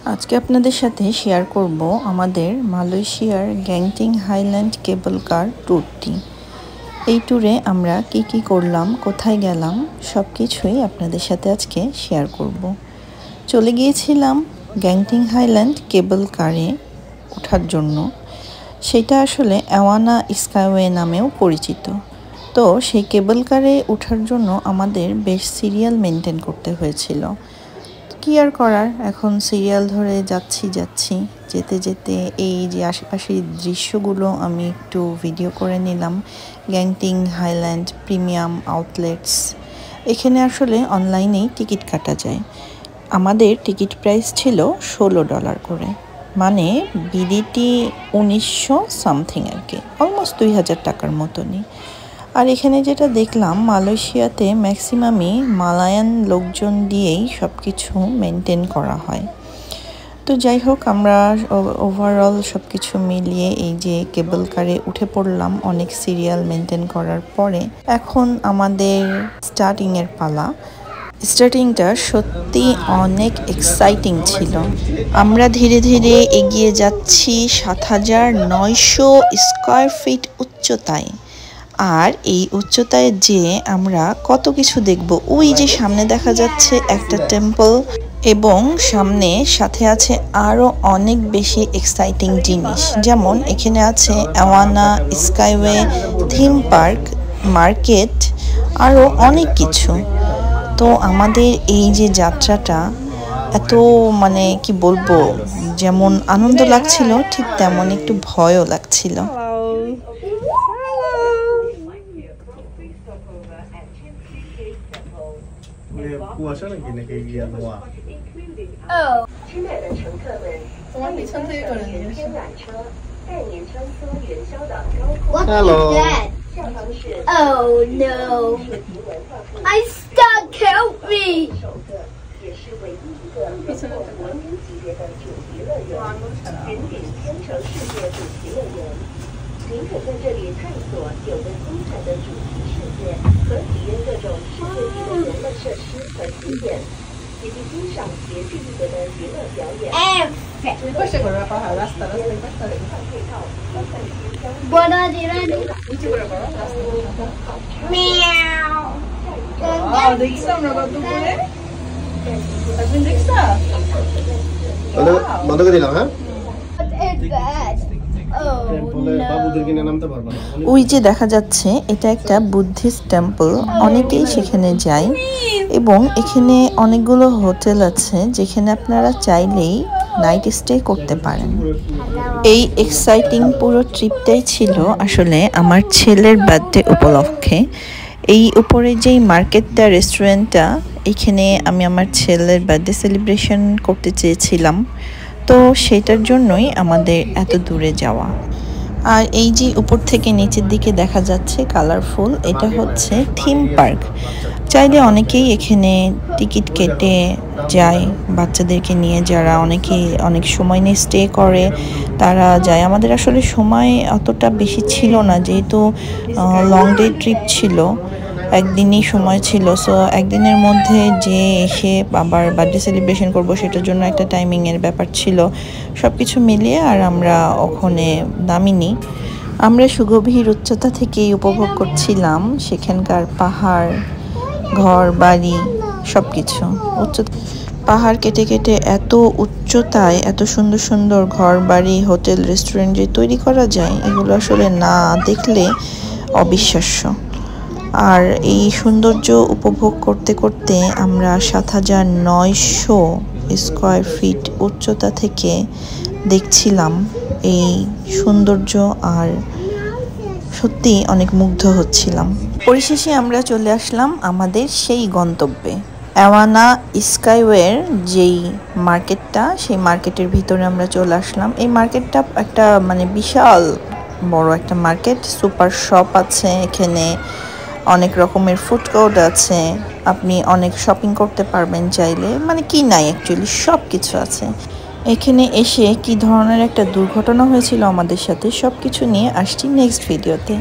আজকে আপনাদের সাথে শেয়ার করব আমাদের মালয়েশিয়ার গ্যাংটিং হাইল্যান্ড কেবল কার ট্যুরটি। এই ট্যুরে আমরা কি করলাম, কোথায় গেলাম, সব কিছুই আপনাদের সাথে আজকে শেয়ার করব। চলে গিয়েছিলাম গ্যাংটিং হাইল্যান্ড কেবল কারে ওঠার জন্য। সেটা আসলে অ্যাওয়ানা স্কাইওয়ে নামেও পরিচিত। তো সেই কেবল কারে ওঠার জন্য আমাদের বেশ সিরিয়াল মেনটেন করতে হয়েছিল। কি আর করার, এখন সিরিয়াল ধরে যাচ্ছি যেতে যেতে এই যে আশেপাশের দৃশ্যগুলো আমি একটু ভিডিও করে নিলাম। গ্যাংটিং হাইল্যান্ড প্রিমিয়াম আউটলেটস, এখানে আসলে অনলাইনেই টিকিট কাটা যায়। আমাদের টিকিট প্রাইস ছিল $16 করে, মানে বিডিটি 1900 সামথিং আর কি, অলমোস্ট 2000 টাকার মতনই। আর এখানে যেটা দেখলাম, মালয়েশিয়াতে ম্যাক্সিমামই মালায়ান লোকজন দিয়েই সব কিছু মেনটেন করা হয়। তো যাই হোক, আমরা ওভারঅল সব কিছু মিলিয়ে এই যে কেবল কারে উঠে পড়লাম অনেক সিরিয়াল মেনটেন করার পরে। এখন আমাদের স্টার্টিংয়ের পালা। স্টার্টিংটা সত্যি অনেক এক্সাইটিং ছিল। আমরা ধীরে ধীরে এগিয়ে যাচ্ছি 7900 স্কোয়ার ফিট উচ্চতায়। আর এই উচ্চতায় যে আমরা কত কিছু দেখব। ওই যে সামনে দেখা যাচ্ছে একটা টেম্পল, এবং সাথে আছে আরও অনেক বেশি এক্সাইটিং জিনিস, যেমন এখানে আছে অ্যাওয়ানা স্কাইওয়ে, থিম পার্ক, মার্কেট, আরও অনেক কিছু। তো আমাদের এই যে যাত্রাটা এত কি বলবো, যেমন আনন্দ লাগছিল ঠিক তেমন একটু ভয়ও লাগছিল। Hello. Oh no. I stuck. Help me. 您可在这里探索有着精彩的主题世界和体验各种世界级的游乐设施和景点，以及欣赏别具一格的娱乐表演。Buona dirani. Meow. দেখছিলাম না কত করে। আপনি দেখছা? বন্ধ করে দিলাম। হ্যাঁ, ওই যে দেখা যাচ্ছে এটা একটা বুদ্ধিস্ট টেম্পল, অনেকেই সেখানে যায় এবং এখানে অনেকগুলো হোটেল আছে যেখানে আপনারা চাইলেই নাইট স্টে করতে পারেন। এই এক্সাইটিং পুরো ট্রিপটাই ছিল আসলে আমার ছেলের বার্থডে উপলক্ষে। এই উপরে যেই মার্কেটটা, রেস্টুরেন্টটা, এইখানে আমি আমার ছেলের বার্থডে সেলিব্রেশন করতে চেয়েছিলাম। তো সেটার জন্যই আমাদের এত দূরে যাওয়া। আর এই যে উপর থেকে নিচের দিকে দেখা যাচ্ছে কালারফুল, এটা হচ্ছে থিম পার্ক। চাইলে অনেকেই এখানে টিকিট কেটে যায়, বাচ্চাদেরকে নিয়ে যারা অনেক সময় নিয়ে স্টে করে তারা যায়। আমাদের আসলে সময় অতটা বেশি ছিল না, যেহেতু লং ডে ট্রিপ ছিল, একদিনই সময় ছিল। সো একদিনের মধ্যে যে এসে আবার বার্থডে সেলিব্রেশন করব, সেটার জন্য একটা টাইমিংয়ের ব্যাপার ছিল। সব কিছু মিলিয়ে আর আমরা ওখানে নামিনি। আমরা সুগভীর উচ্চতা থেকেই উপভোগ করছিলাম সেখানকার পাহাড়, ঘর বাড়ি, সব কিছু। পাহাড় কেটে কেটে এত উচ্চতায় এত সুন্দর সুন্দর ঘর বাড়ি, হোটেল, রেস্টুরেন্ট যে তৈরি করা যায়, এগুলো আসলে না দেখলে অবিশ্বাস্য। আর এই সৌন্দর্য উপভোগ করতে করতে আমরা 7900 স্কোয়ার ফিট উচ্চতা থেকে দেখছিলাম এই সৌন্দর্য, আর সত্যি অনেক মুগ্ধ হচ্ছিলাম। পরিশেষে আমরা চলে আসলাম আমাদের সেই গন্তব্যে, অ্যাওয়ানা স্কাইওয়ের যেই মার্কেটটা, সেই মার্কেটের ভিতরে আমরা চলে আসলাম। এই মার্কেটটা একটা বিশাল বড় একটা মার্কেট। সুপার শপ আছে এখানে, অনেক রকমের ফুড কোর্ট আছে, আপনি অনেক শপিং করতে পারবেন চাইলে। কি নাই, অ্যাকচুয়ালি সব কিছু আছে এখানে। এসে কি ধরনের একটা দুর্ঘটনা হয়েছিল আমাদের সাথে, সব কিছু নিয়ে আসছি নেক্সট ভিডিওতে।